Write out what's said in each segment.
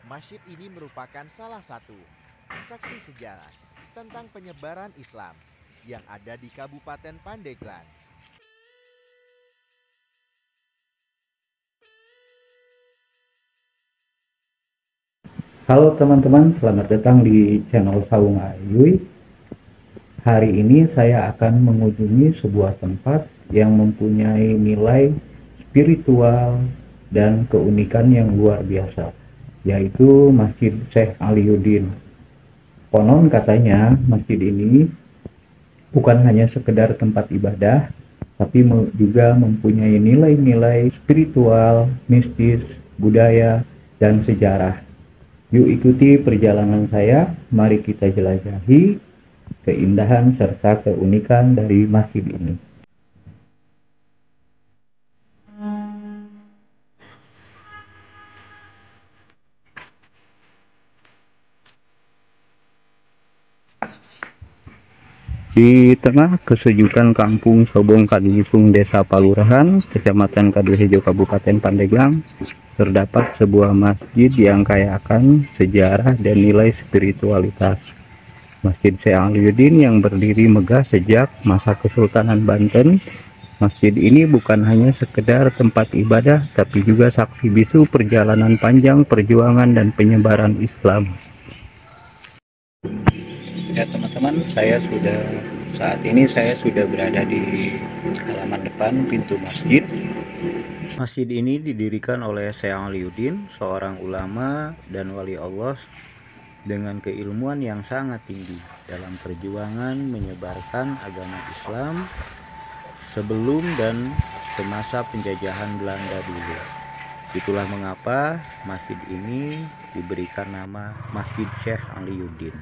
Masjid ini merupakan salah satu saksi sejarah tentang penyebaran Islam yang ada di Kabupaten Pandeglang. Halo teman-teman, selamat datang di channel Saung Ayui. Hari ini saya akan mengunjungi sebuah tempat yang mempunyai nilai spiritual dan keunikan yang luar biasa, yaitu Masjid Syekh Aliuddin. Konon katanya masjid ini bukan hanya sekedar tempat ibadah, tapi juga mempunyai nilai-nilai spiritual, mistis, budaya, dan sejarah. Yuk ikuti perjalanan saya, mari kita jelajahi keindahan serta keunikan dari masjid ini. Di tengah kesejukan kampung Sobong Kadipung, Desa Palurahan, Kecamatan Kadurejo, Kabupaten Pandeglang, terdapat sebuah masjid yang kaya akan sejarah dan nilai spiritualitas. Masjid Syekh Aliuddin yang berdiri megah sejak masa Kesultanan Banten. Masjid ini bukan hanya sekedar tempat ibadah, tapi juga saksi bisu perjalanan panjang perjuangan dan penyebaran Islam. Ya teman-teman, saat ini saya sudah berada di halaman depan pintu masjid. Masjid ini didirikan oleh Syekh Aliuddin, seorang ulama dan wali Allah dengan keilmuan yang sangat tinggi dalam perjuangan menyebarkan agama Islam sebelum dan semasa penjajahan Belanda dulu. Itulah mengapa masjid ini diberikan nama Masjid Syekh Aliuddin.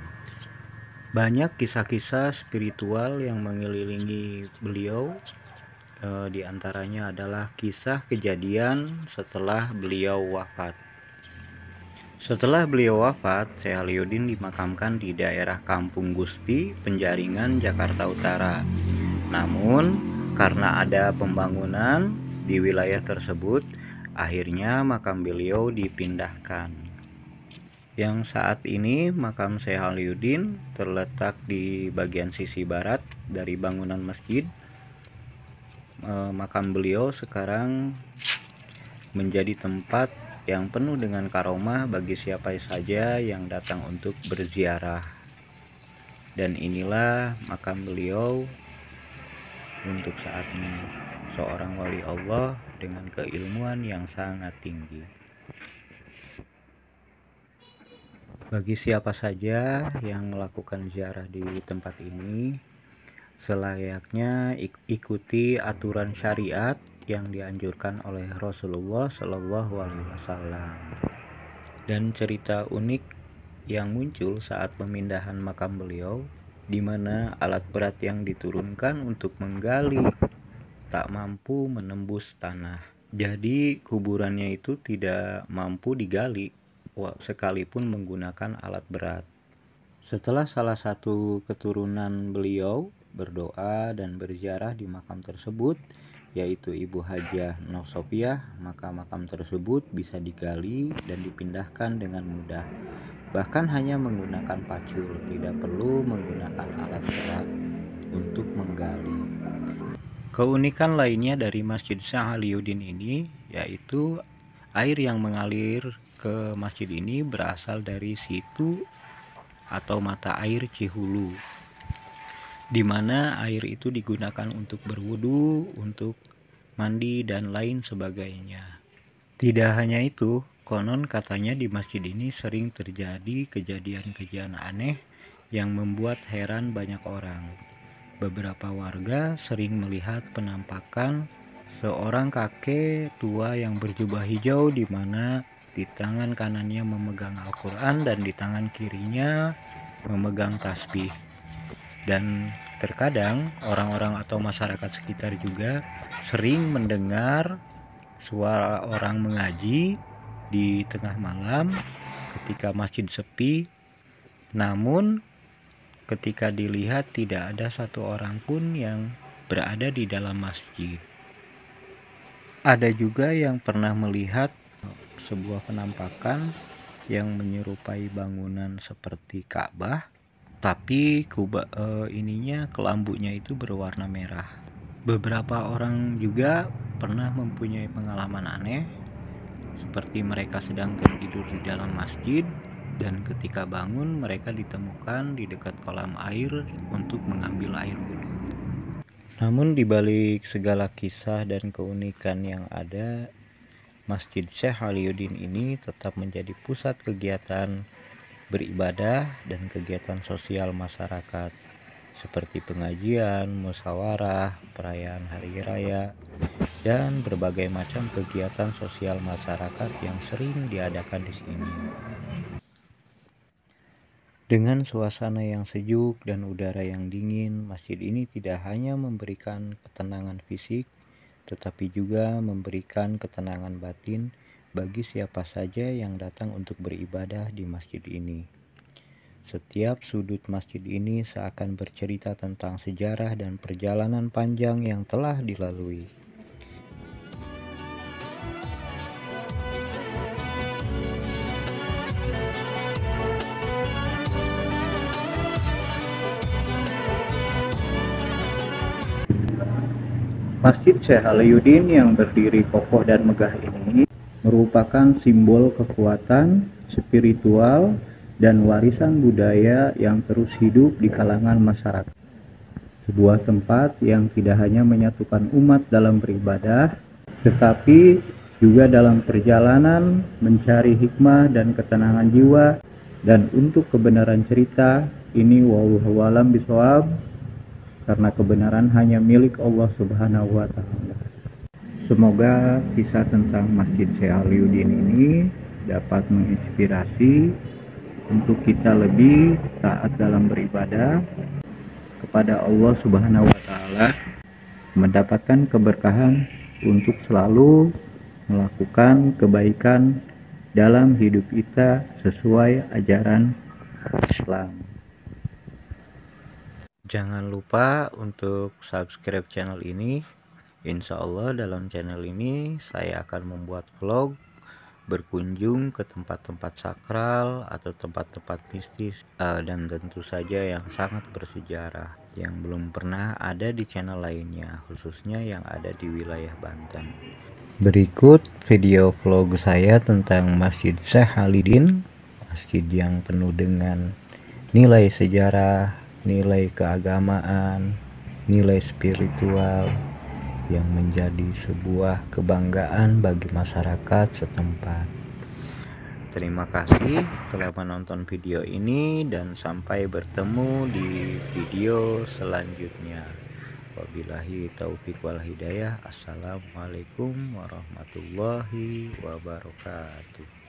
Banyak kisah-kisah spiritual yang mengelilingi beliau. Di antaranya adalah kisah kejadian setelah beliau wafat. Setelah beliau wafat, Syekh Aliuddin dimakamkan di daerah Kampung Gusti, Penjaringan, Jakarta Utara. Namun, karena ada pembangunan di wilayah tersebut, akhirnya makam beliau dipindahkan. Yang saat ini makam Syekh Aliuddin terletak di bagian sisi barat dari bangunan masjid. Makam beliau sekarang menjadi tempat yang penuh dengan karomah bagi siapa saja yang datang untuk berziarah. Dan inilah makam beliau untuk saat ini, seorang wali Allah dengan keilmuan yang sangat tinggi. Bagi siapa saja yang melakukan ziarah di tempat ini, selayaknya ikuti aturan syariat yang dianjurkan oleh Rasulullah Shallallahu Alaihi Wasallam. Dan cerita unik yang muncul saat pemindahan makam beliau, di mana alat berat yang diturunkan untuk menggali tak mampu menembus tanah. Jadi kuburannya itu tidak mampu digali sekalipun menggunakan alat berat. Setelah salah satu keturunan beliau berdoa dan berziarah di makam tersebut, yaitu Ibu Hajah Nosofiah, maka makam tersebut bisa digali dan dipindahkan dengan mudah. Bahkan hanya menggunakan pacul, tidak perlu menggunakan alat berat untuk menggali. Keunikan lainnya dari Masjid Syekh Aliuddin ini yaitu air yang mengalir ke masjid ini berasal dari situ atau mata air Cihulu, di mana air itu digunakan untuk berwudu, untuk mandi dan lain sebagainya. Tidak hanya itu, konon katanya di masjid ini sering terjadi kejadian-kejadian aneh yang membuat heran banyak orang. Beberapa warga sering melihat penampakan seorang kakek tua yang berjubah hijau, di mana di tangan kanannya memegang Al-Quran dan di tangan kirinya memegang tasbih. Dan terkadang orang-orang atau masyarakat sekitar juga sering mendengar suara orang mengaji di tengah malam ketika masjid sepi. Namun ketika dilihat tidak ada satu orang pun yang berada di dalam masjid. Ada juga yang pernah melihat sebuah penampakan yang menyerupai bangunan seperti Ka'bah, tapi ininya kelambunya itu berwarna merah. Beberapa orang juga pernah mempunyai pengalaman aneh, seperti mereka sedang tertidur di dalam masjid dan ketika bangun mereka ditemukan di dekat kolam air untuk mengambil air wudhu. Namun dibalik segala kisah dan keunikan yang ada, Masjid Syekh Aliuddin ini tetap menjadi pusat kegiatan beribadah dan kegiatan sosial masyarakat seperti pengajian, musyawarah, perayaan hari raya, dan berbagai macam kegiatan sosial masyarakat yang sering diadakan di sini. Dengan suasana yang sejuk dan udara yang dingin, masjid ini tidak hanya memberikan ketenangan fisik, tetapi juga memberikan ketenangan batin bagi siapa saja yang datang untuk beribadah di masjid ini. Setiap sudut masjid ini seakan bercerita tentang sejarah dan perjalanan panjang yang telah dilalui. Masjid Syekh Aliuddin yang berdiri kokoh dan megah ini merupakan simbol kekuatan spiritual dan warisan budaya yang terus hidup di kalangan masyarakat. Sebuah tempat yang tidak hanya menyatukan umat dalam beribadah, tetapi juga dalam perjalanan mencari hikmah dan ketenangan jiwa. Dan untuk kebenaran cerita ini wallahu a'lam bishawab, karena kebenaran hanya milik Allah Subhanahu wa Ta'ala. Semoga kisah tentang Masjid Syekh Aliuddin ini dapat menginspirasi untuk kita lebih taat dalam beribadah kepada Allah Subhanahu wa Ta'ala, mendapatkan keberkahan untuk selalu melakukan kebaikan dalam hidup kita sesuai ajaran Islam. Jangan lupa untuk subscribe channel ini. Insya Allah dalam channel ini saya akan membuat vlog berkunjung ke tempat-tempat sakral atau tempat-tempat mistis dan tentu saja yang sangat bersejarah yang belum pernah ada di channel lainnya, khususnya yang ada di wilayah Banten. Berikut video vlog saya tentang Masjid Syekh Aliuddin, masjid yang penuh dengan nilai sejarah, nilai keagamaan, nilai spiritual yang menjadi sebuah kebanggaan bagi masyarakat setempat. Terima kasih telah menonton video ini dan sampai bertemu di video selanjutnya. Wabillahi taufiq wal hidayah. Assalamualaikum warahmatullahi wabarakatuh.